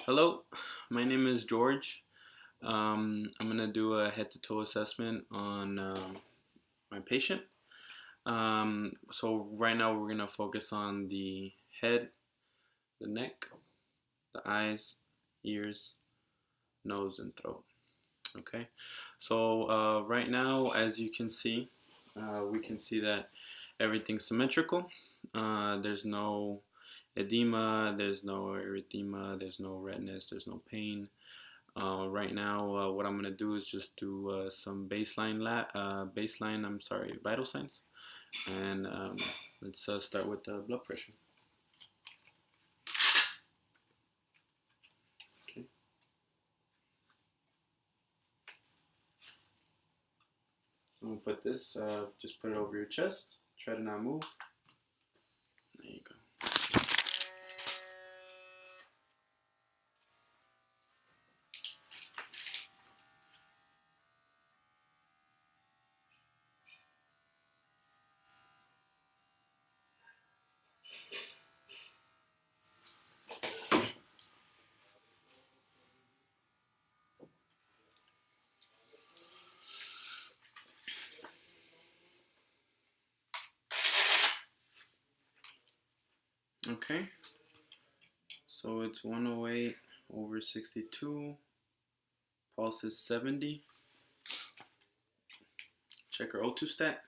Hello, my name is George. I'm going to do a head to toe assessment on my patient. So, right now, we're going to focus on the head, the neck, the eyes, ears, nose, and throat. Okay, so right now, as you can see, we can see that everything's symmetrical. There's no edema, there's no erythema, there's no redness, there's no pain. Right now, what I'm gonna do is just do some vital signs, and let's start with the blood pressure. Okay, I'm gonna put this. Just put it over your chest. Try to not move. There you go. Okay, so it's 108 over 62. Pulse is 70. Check her O2 stat.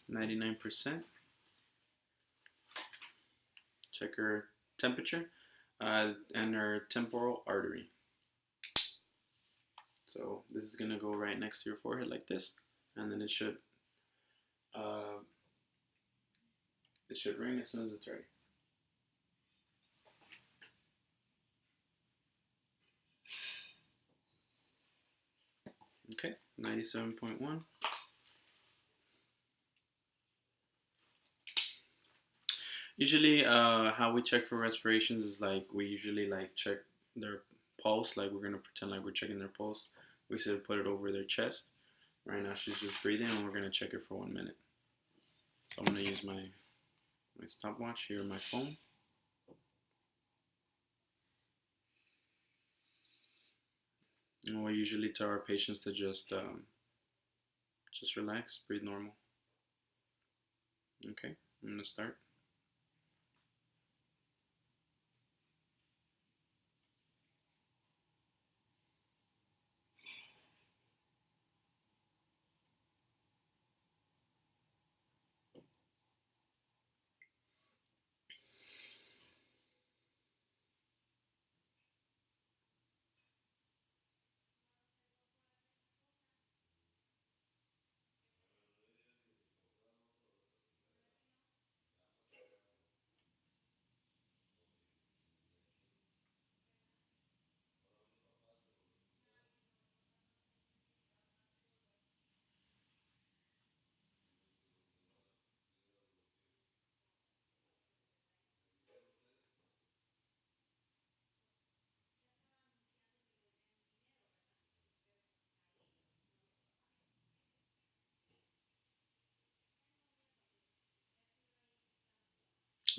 99%. Check her temperature and her temporal artery. So this is gonna go right next to your forehead like this, and then uh, it should ring as soon as it's ready. Okay, 97.1. Usually, how we check for respirations is like we usually like check their pulse, like we're gonna pretend like we're checking their pulse. We should put it over their chest. Right now, she's just breathing, and we're gonna check it for 1 minute. So I'm gonna use my stopwatch here on my phone. And we usually tell our patients to just relax, breathe normal. Okay, I'm gonna start.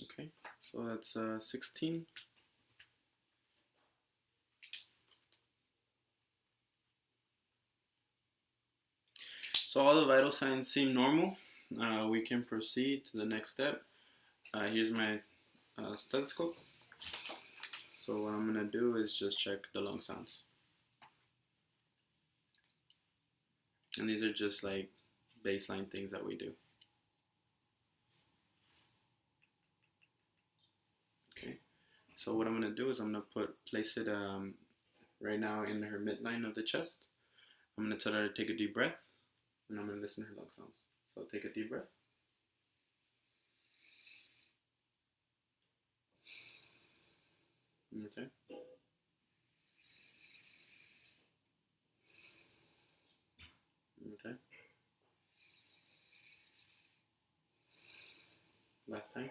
Okay, so that's 16. So all the vital signs seem normal. We can proceed to the next step. Here's my stethoscope. So what I'm gonna do is just check the lung sounds. And these are just like baseline things that we do. Okay. So what I'm gonna do is I'm gonna place it right now in her midline of the chest. I'm gonna tell her to take a deep breath, and I'm gonna listen to her lung sounds. So take a deep breath. Okay. like that. Last time.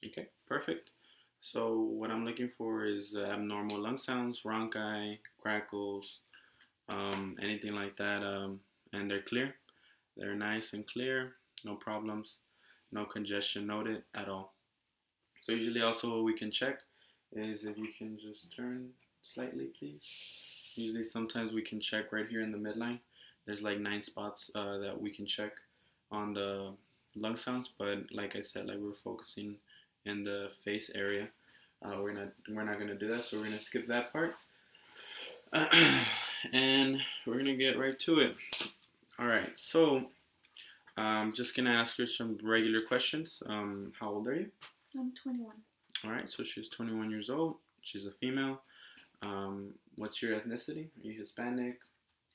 Okay, perfect. So what I'm looking for is abnormal lung sounds, rhonchi, crackles, anything like that, and they're clear. They're nice and clear, no problems, no congestion noted at all. So usually also what we can check is if you can just turn slightly, please. Usually sometimes we can check right here in the midline. There's like 9 spots that we can check on the lung sounds, but like I said, like we're focusing in the face area. We're not gonna do that, so we're gonna skip that part, and we're gonna get right to it. All right, so I'm just gonna ask her some regular questions. How old are you? I'm 21. All right, so she's 21 years old. She's a female. What's your ethnicity? Are you Hispanic?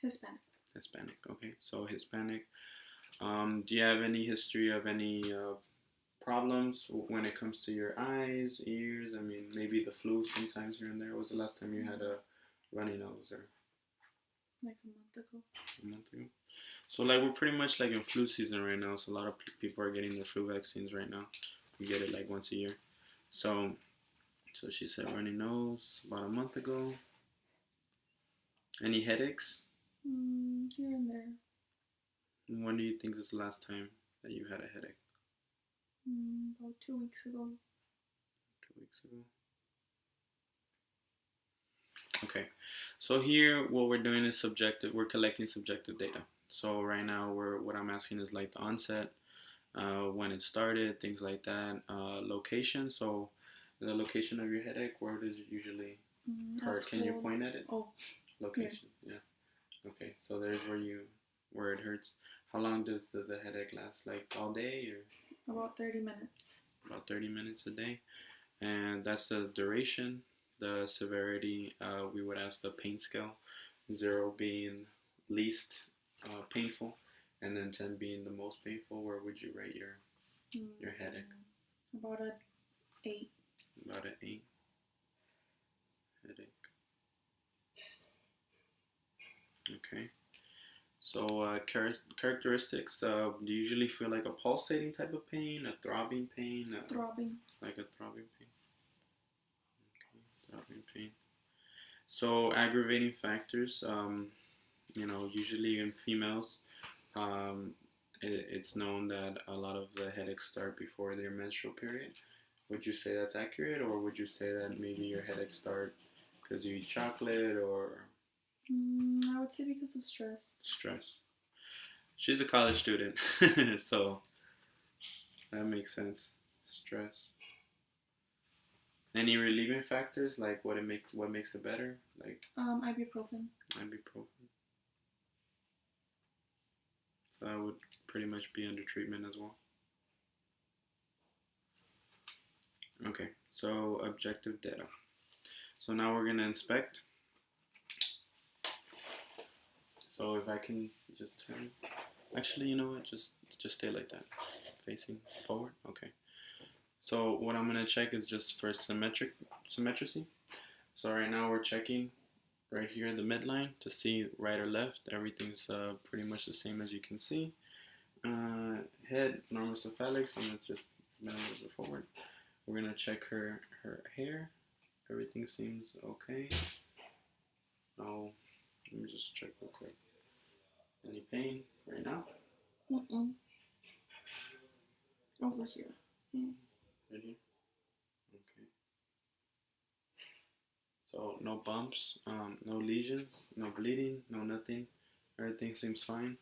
Hispanic. Hispanic. Okay, so Hispanic. Do you have any history of any problems when it comes to your eyes, ears? I mean, maybe the flu sometimes here and there. When was the last time you had a runny nose or Like a month ago. a month ago? So like we're pretty much like in flu season right now. So a lot of people are getting their flu vaccines right now. We get it like once a year. So she said runny nose about a month ago. Any headaches? Here and there. When do you think is the last time that you had a headache? About 2 weeks ago. 2 weeks ago. Okay, so here what we're doing is subjective. We're collecting subjective data. So right now, what I'm asking is like the onset, when it started, things like that, location. So the location of your headache, where does it usually hurt? Can you point at it? Oh, location. Yeah. Okay, so there's where it hurts. How long does the headache last? Like all day or? About 30 minutes. About 30 minutes a day, and that's the duration. The severity, we would ask the pain scale, 0 being least painful, and then 10 being the most painful. Where would you rate your headache? About an 8. About an 8 headache. Okay. So characteristics. Do you usually feel like a pulsating type of pain, a throbbing pain? Throbbing. Like a throbbing pain. Okay, throbbing pain. So aggravating factors. Usually in females, it's known that a lot of the headaches start before their menstrual period. Would you say that's accurate, or would you say that maybe your headaches start because you eat chocolate or I would say because of stress. stress? She's a college student, so that makes sense. Stress. Any relieving factors, like what makes it better? Like Ibuprofen. ibuprofen. So that would pretty much be under treatment as well. Okay, so objective data. So now we're gonna inspect. So if I can just turn, actually, you know what? Just stay like that, facing forward. Okay. So what I'm gonna check is just for symmetry. So right now we're checking right here in the midline to see right or left. Everything's pretty much the same as you can see. Head normocephalix. I'm gonna just bend a little bit forward. We're gonna check her hair. Everything seems okay. Oh, let me just check real quick. Any pain right now? Over here. Right here. Okay. So no bumps, no lesions, no bleeding, no nothing. Everything seems fine.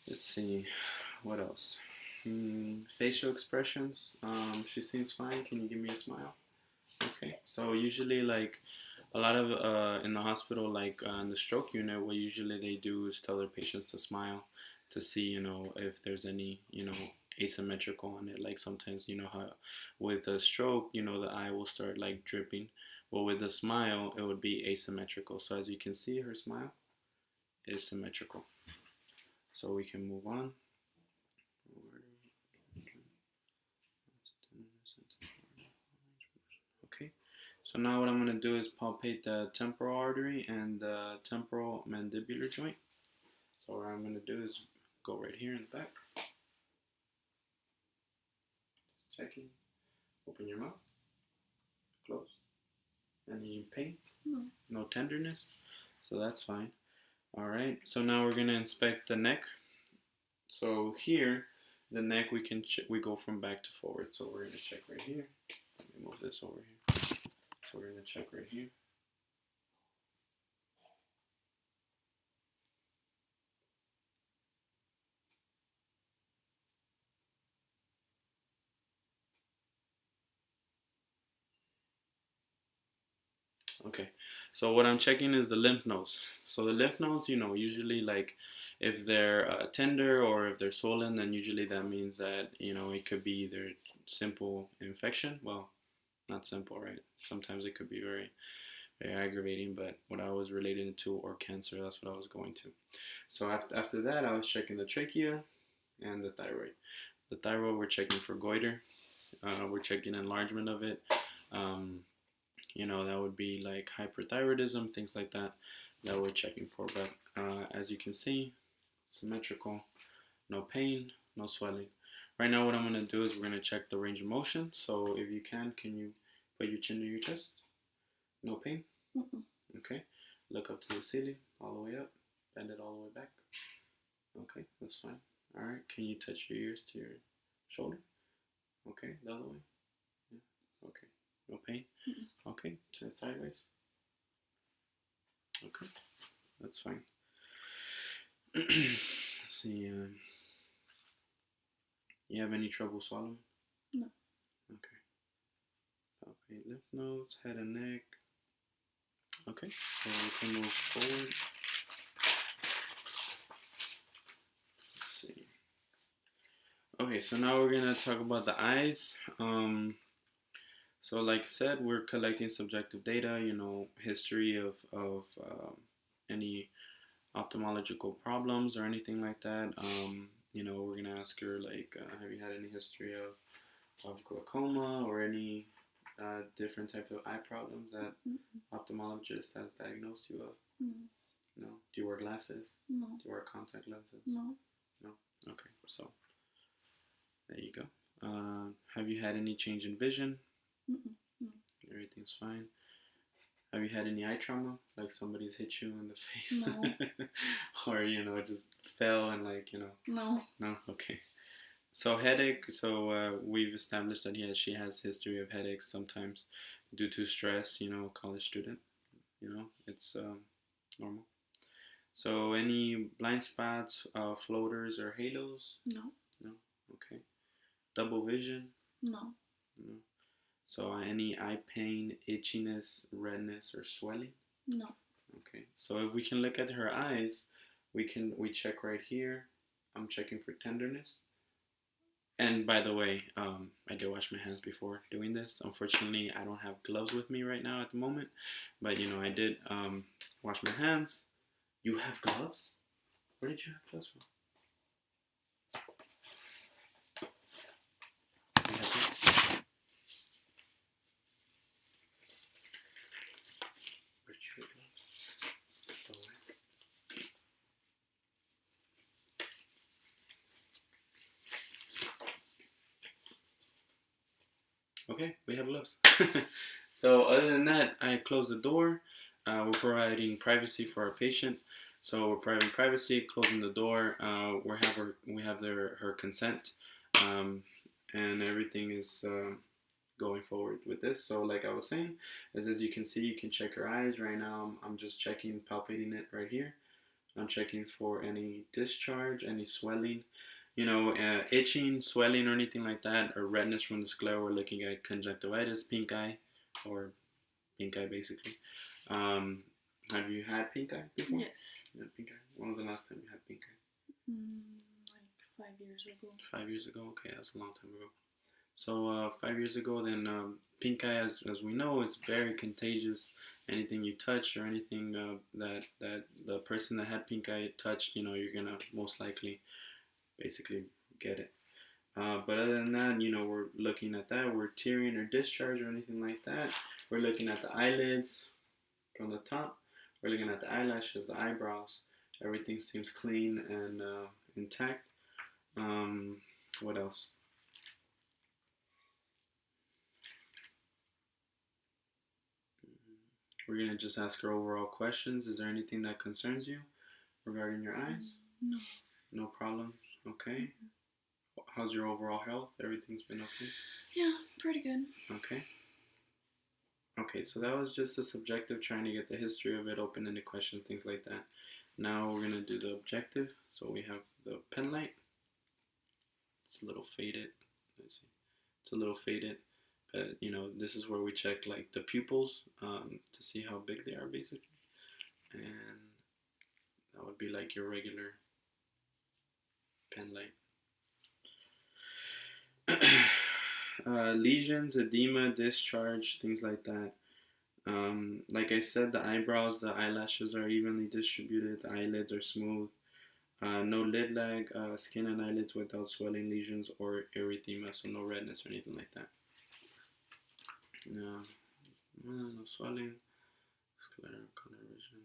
Let's see, what else? Facial expressions. She seems fine. Can you give me a smile? Okay. So usually, like a lot of in the hospital, like in the stroke unit, what usually they do is tell their patients to smile to see, if there's any, asymmetrical on it. Like sometimes, how with a stroke, the eye will start like dripping. Well, with a smile, it would be asymmetrical. So as you can see, her smile is symmetrical. So we can move on. Okay. So now what I'm going to do is palpate the temporal artery and the temporal mandibular joint. So what I'm going to do is go right here in the back. Checking. Open your mouth. Close. Any pain? No. No tenderness? So that's fine. Alright, so now we're going to inspect the neck. So here, the neck, we go from back to forward. So we're going to check right here. Let me move this over here. So we're going to check right here. Okay, so what I'm checking is the lymph nodes. So the lymph nodes, usually like if they're tender or if they're swollen, then usually that means that, it could be either simple infection. Well, not simple, right? Sometimes it could be very, very aggravating, but what I was relating to or cancer, that's what I was going to. So after that, I was checking the trachea and the thyroid. The thyroid, we're checking for goiter. We're checking enlargement of it. That would be like hyperthyroidism, things like that we're checking for. But as you can see, symmetrical, no pain, no swelling. Right now what I'm going to do is we're going to check the range of motion. So if you can you put your chin to your chest? No pain? Mm-mm. Okay. Look up to the ceiling, all the way up. Bend it all the way back. Okay, that's fine. Alright, can you touch your ears to your shoulder? Okay, the other way? Yeah. Okay. No pain? Mm-mm. Okay, turn it sideways. Okay, that's fine. Let's see, you have any trouble swallowing? No. Okay. Palpate lymph nodes, head and neck. Okay, so we can move forward. Let's see. Okay, so now we're gonna talk about the eyes. So like I said, we're collecting subjective data, history of any ophthalmological problems or anything like that. We're gonna ask her like, have you had any history of glaucoma or any different type of eye problems that ophthalmologist has diagnosed you of? No. No. Do you wear glasses? No. Do you wear contact lenses? No. No. Okay, so there you go. Have you had any change in vision? Mm-mm. No. Everything's fine. Have you had any eye trauma? Like somebody's hit you in the face? No. Or, just fell and No. No? Okay. So headache, we've established that she has history of headaches sometimes due to stress, college student, it's normal. So any blind spots, floaters or halos? No. No? Okay. Double vision? No. No. So any eye pain, itchiness, redness, or swelling? No. Okay. So if we can look at her eyes, we check right here. I'm checking for tenderness. And by the way, I did wash my hands before doing this. Unfortunately, I don't have gloves with me right now at the moment, but I did wash my hands. You have gloves? Where did you have gloves from? You have gloves? Where did you get gloves? Okay, we have gloves. So other than that, I closed the door. We're providing privacy for our patient. So we're providing privacy, closing the door. We have her consent, and everything is going forward with this. So like I was saying, as you can see, you can check her eyes. Right now, I'm just checking, palpating it right here. I'm checking for any discharge, any swelling, itching, swelling, or anything like that, or redness from the sclera. We're looking at conjunctivitis, pink eye, or pink eye basically. Have you had pink eye before? Yes. Yeah, pink eye. When was the last time you had pink eye? Like 5 years ago. 5 years ago? Okay, that's a long time ago. So 5 years ago, then pink eye, as we know, is very contagious. Anything you touch or anything that the person that had pink eye touched, you're gonna most likely basically get it. But other than that, we're looking at that. We're tearing or discharge or anything like that. We're looking at the eyelids from the top. We're looking at the eyelashes, the eyebrows. Everything seems clean and intact. Um, what else? We're gonna just ask her overall questions. Is there anything that concerns you regarding your eyes? No. No problems. Okay. How's your overall health? Everything's been okay? Yeah, pretty good. Okay. Okay, so that was just the subjective, trying to get the history of it, open-ended question, things like that. Now we're gonna do the objective. So we have the pen light. It's a little faded. Let's see. It's a little faded, but this is where we check like the pupils to see how big they are, basically, and that would be like your regular pen light. Lesions, edema, discharge, things like that. Like I said, the eyebrows, the eyelashes are evenly distributed. The eyelids are smooth. No lid lag, skin and eyelids without swelling, lesions, or erythema, so no redness or anything like that. No swelling, sclera, color vision.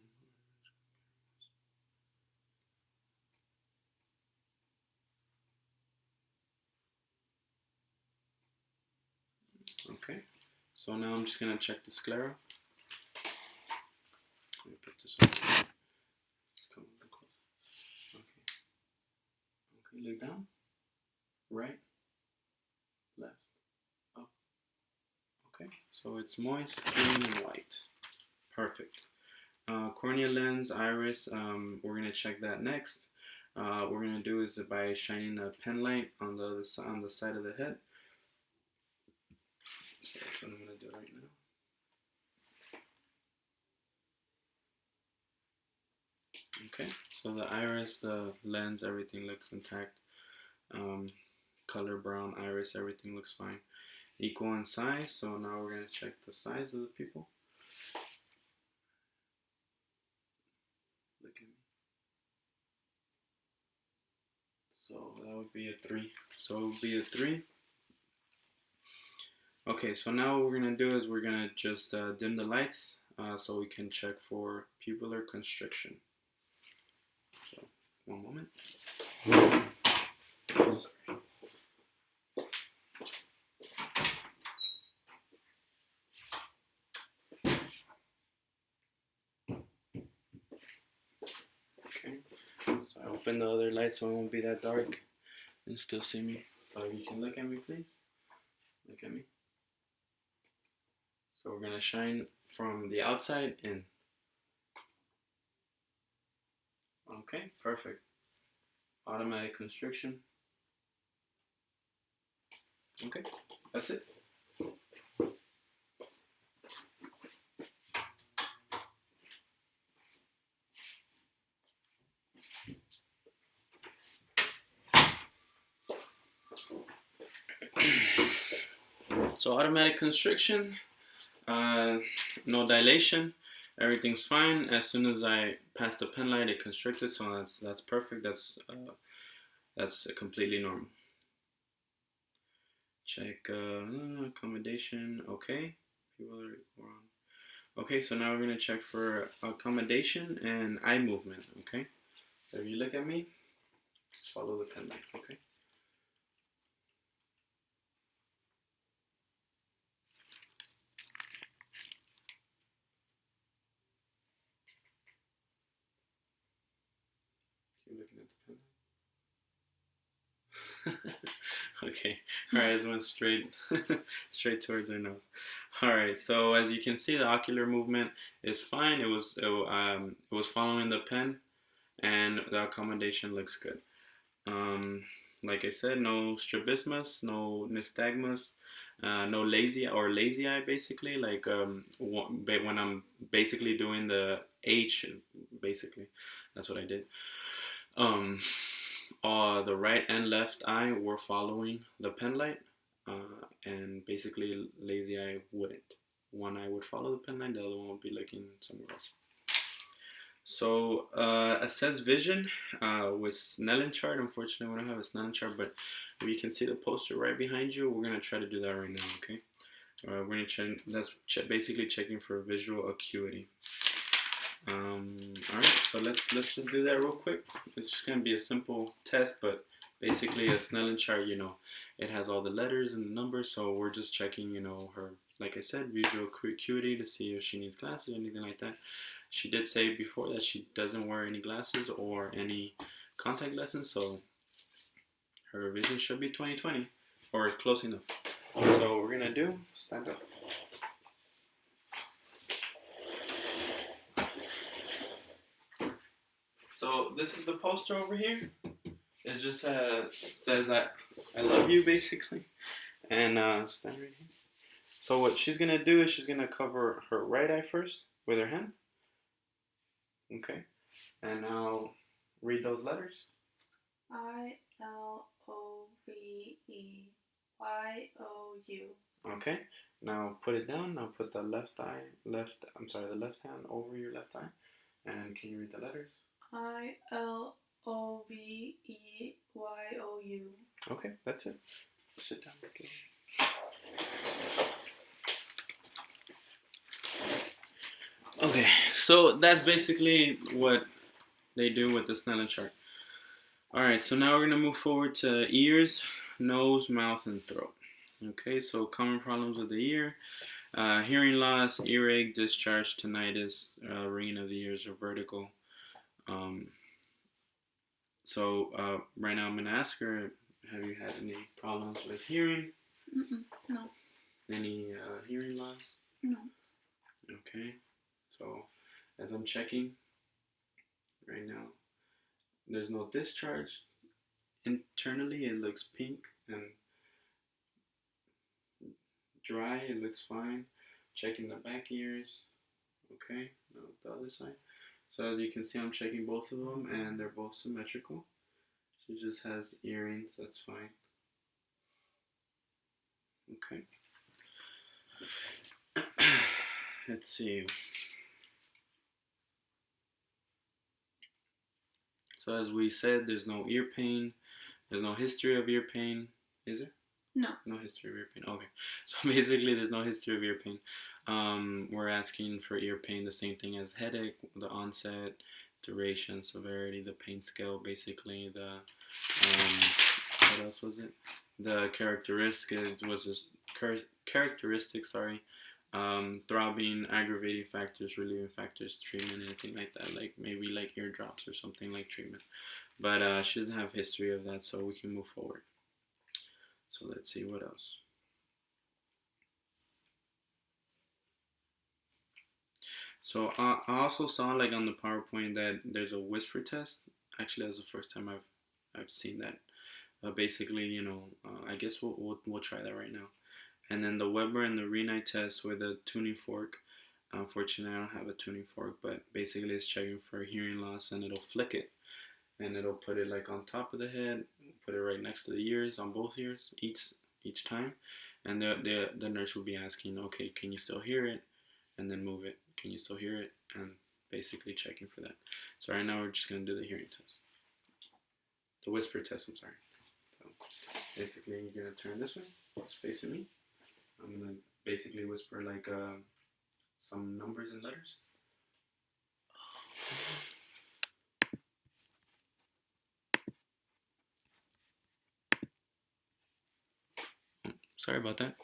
Okay, so now I'm just gonna check the sclera. Let me put this on. Just come a little closer. Okay, look down. Right, left, up. Okay, so it's moist, clean, and white. Perfect. Cornea lens, iris, we're gonna check that next. What we're gonna do is by shining a pen light on the other side, on the side of the head. So that's what I'm gonna do right now. Okay, so the iris, the lens, everything looks intact. Color brown iris, everything looks fine. Equal in size, so now we're gonna check the size of the pupil. Look at me. So that would be a 3. So it would be a 3. Okay, so now what we're gonna do is we're gonna just dim the lights so we can check for pupillar constriction. So, one moment. Okay, so I open the other light so it won't be that dark and still see me. So you can look at me, please. Look at me. So we're gonna shine from the outside in. Okay, perfect. Automatic constriction. Okay, that's it. So automatic constriction, no dilation, everything's fine. As soon as I pass the pen light, it constricted, so that's perfect. That's completely normal. Check accommodation. Okay, okay. So now we're gonna check for accommodation and eye movement. Okay, so if you look at me, just follow the pen light. Okay. Keep looking at the pen. Okay, her eyes went straight straight towards her nose. All right, so as you can see, the ocular movement is fine. It was following the pen, and the accommodation looks good. Like I said, no strabismus, no nystagmus, no lazy eye, basically. Like when I'm basically doing the H, basically, that's what I did. Um, the right and left eye were following the pen light, and basically lazy eye wouldn't. One eye would follow the pen light, the other one would be looking somewhere else. So assess vision with Snellen chart. Unfortunately, we don't have a Snellen chart, but if you can see the poster right behind you, we're gonna try to do that right now. Okay. We're gonna check. That's basically checking for visual acuity. All right. So let's just do that real quick. It's just gonna be a simple test, but basically a Snellen chart. It has all the letters and the numbers. So we're just checking. Her, like I said, visual acuity to see if she needs glasses or anything like that. She did say before that she doesn't wear any glasses or any contact lenses, so her vision should be 20/20 or close enough. So we're gonna do stand up. So this is the poster over here. It just says I love you basically, and stand right here. So what she's gonna do is she's gonna cover her right eye first with her hand. Okay, and now read those letters. ILOVEYOU. Okay, now put it down. Now put the left hand over your left eye. And can you read the letters? ILOVEYOU. Okay, that's it. Sit down. Okay. Okay, so that's basically what they do with the Snellen chart. Alright, so now we're going to move forward to ears, nose, mouth, and throat. Okay, so common problems with the ear. Hearing loss, earache, discharge, tinnitus, ringing of the ears, or vertigo. So right now I'm going to ask her, have you had any problems with hearing? No. Any hearing loss? No. Okay, so as I'm checking right now, there's no discharge. Internally it looks pink and dry, it looks fine. Checking the back ears. Okay, now the other side. So as you can see, I'm checking both of them and they're both symmetrical. She just has earrings, that's fine. Okay. Let's see. So as we said, there's no ear pain. There's no history of ear pain. Is there? No. No history of ear pain. Okay. So basically, there's no history of ear pain. We're asking for ear pain, the same thing as headache, the onset, duration, severity, the pain scale, basically the what else was it? The characteristics. Sorry. Throbbing, aggravating factors, relieving factors, treatment, anything like that, like maybe like eardrops or something like treatment. But she doesn't have history of that, so we can move forward. So let's see what else. So I also saw like on the PowerPoint that there's a whisper test. Actually, that's the first time I've seen that. Basically, I guess we'll try that right now. And then the Weber and the Renai test with a tuning fork. Unfortunately, I don't have a tuning fork, but basically it's checking for hearing loss, and it'll flick it, and it'll put it like on top of the head, put it right next to the ears, on both ears, each time, and the nurse will be asking, okay, can you still hear it? And then move it. Can you still hear it? And basically checking for that. So right now we're just gonna do the hearing test, the whisper test. I'm sorry. So basically, you're gonna turn this way, just facing me. I'm gonna basically whisper like some numbers and letters. Sorry about that.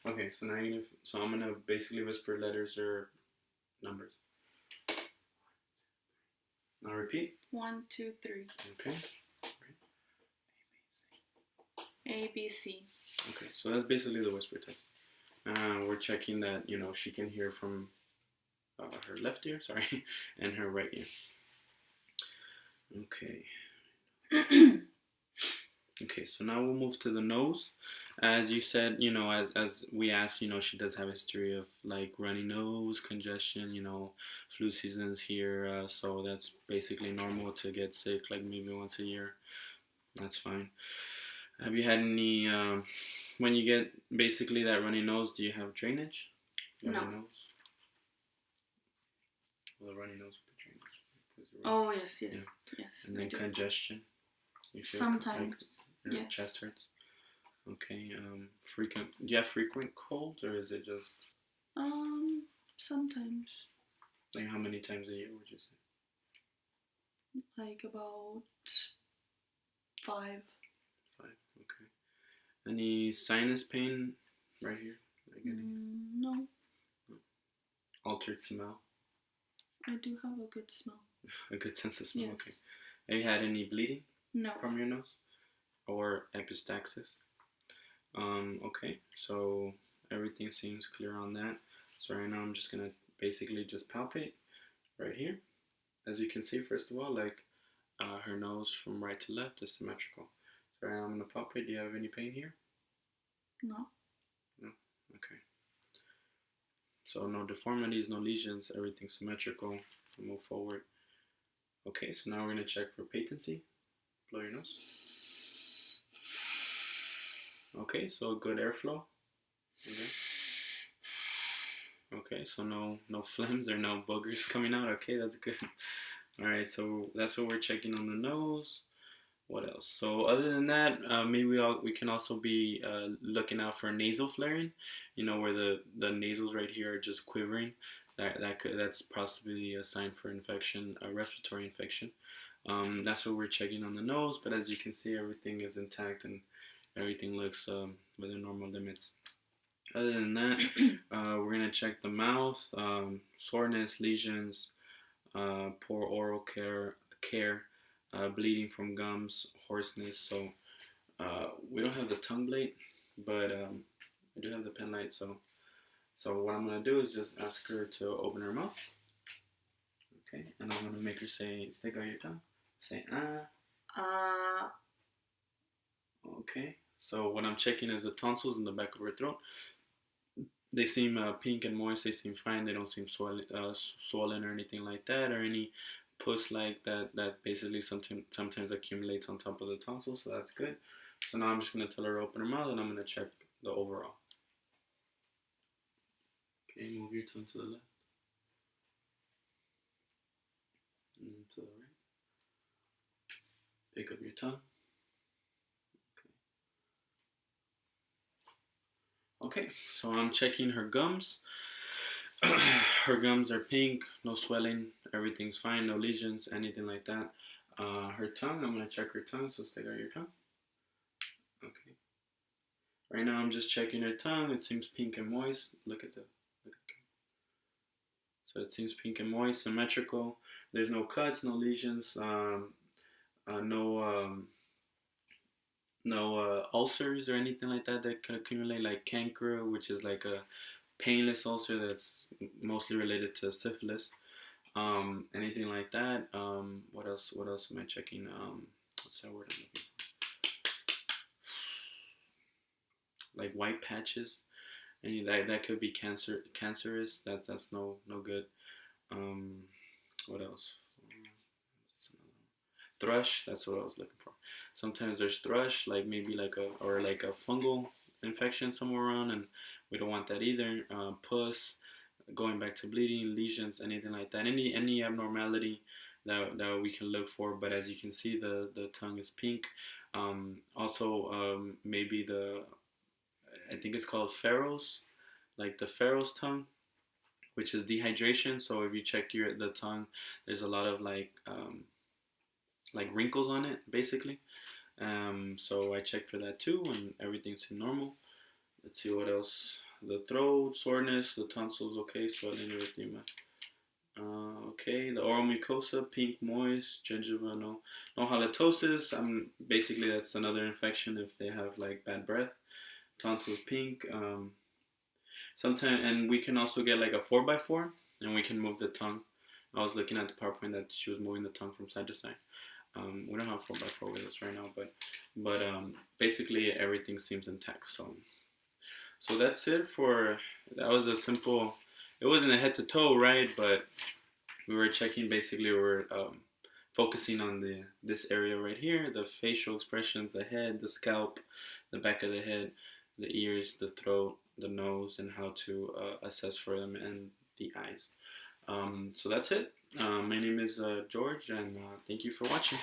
Okay, so now I'm gonna basically whisper letters or numbers. Now repeat. 1, 2, 3. Okay. ABC. Okay, so that's basically the whisper test. We're checking that she can hear from her left ear, sorry, and her right ear. Okay. Okay, so now we'll move to the nose. As you said, as we asked, she does have a history of like runny nose, congestion, flu season's here, so that's basically normal to get sick, like maybe once a year. That's fine. Have you had any, when you get basically that runny nose, do you have drainage? No. Nose? Well, the runny nose with the drainage. Oh, yes. And then congestion. You feel Sometimes, like your yes. chest hurts. Okay. Frequent. Do you have frequent colds, or is it just Sometimes, like how many times a year would you say? like about 5. 5. Okay. Any sinus pain right here? Like any No, altered smell? I do have a good smell. A good sense of smell. Yes. Okay. Have you had any bleeding No. from your nose or epistaxis? Okay. So everything seems clear on that. So right now I'm just gonna basically just palpate right here. As you can see, first of all, like her nose from right to left is symmetrical. So right now I'm gonna palpate. Do you have any pain here? No. No. Okay. So no deformities, no lesions, everything symmetrical. We'll move forward. Okay, so now we're gonna check for patency. Blow your nose. Okay, so good airflow. Okay. Okay, so no phlegms or no boogers coming out. Okay, that's good. All right, so that's what we're checking on the nose. What else? So other than that, maybe we can also be looking out for nasal flaring. You know, where the nasals right here are just quivering. That's possibly a sign for infection, a respiratory infection. That's what we're checking on the nose. But as you can see, everything is intact and everything looks within normal limits. Other than that, we're gonna check the mouth, soreness, lesions, poor oral care, bleeding from gums, hoarseness. So we don't have the tongue blade, but I do have the pen light. So what I'm gonna do is just ask her to open her mouth. Okay, and I'm gonna make her stick out your tongue. Say ah. Okay. So what I'm checking is the tonsils in the back of her throat. They seem pink and moist. They seem fine. They don't seem swollen or anything like that, or any pus like that basically sometimes accumulates on top of the tonsils. So that's good. So now I'm just gonna tell her to open her mouth, and I'm gonna check the overall. Okay, move your tongue to the left and to the right. Pick up your tongue. Okay, so I'm checking her gums. Her gums are pink, no swelling, everything's fine, no lesions, anything like that. Her tongue, I'm gonna check her tongue, so stick out your tongue. Okay. Right now I'm just checking her tongue. It seems pink and moist. Look at the. So it seems pink and moist, symmetrical. There's no cuts, no lesions, no ulcers or anything like that could accumulate, like canker, which is like a painless ulcer that's mostly related to syphilis. Anything like that. What else? What else am I checking? What's that word I'm looking for? Like white patches. Any that could be cancerous. That's no good. What else? Thrush. That's what I was looking for. Sometimes there's thrush, like maybe like a fungal infection somewhere around, and we don't want that either. Pus, going back to bleeding, lesions, anything like that. Any abnormality that we can look for. But as you can see, the tongue is pink. Also, maybe I think it's called Pharaoh's, like the Pharaoh's tongue, which is dehydration. So if you check the tongue, there's a lot of like wrinkles on it, basically. So I checked for that too, and everything seemed normal. Let's see what else. The throat, soreness, the tonsils, okay, swelling, erythema. Okay, the oral mucosa, pink, moist, gingiva, no halitosis. Basically that's another infection if they have like bad breath. Tonsils pink. Sometimes, and we can also get like a 4x4, and we can move the tongue. I was looking at the PowerPoint that she was moving the tongue from side to side. We don't have 4x4 with us right now, but basically everything seems intact. So that's it for, that was a simple, it wasn't a head to toe, right? But we were checking, basically we were focusing on this area right here, the facial expressions, the head, the scalp, the back of the head, the ears, the throat, the nose, and how to assess for them, and the eyes. So that's it. My name is George, and thank you for watching.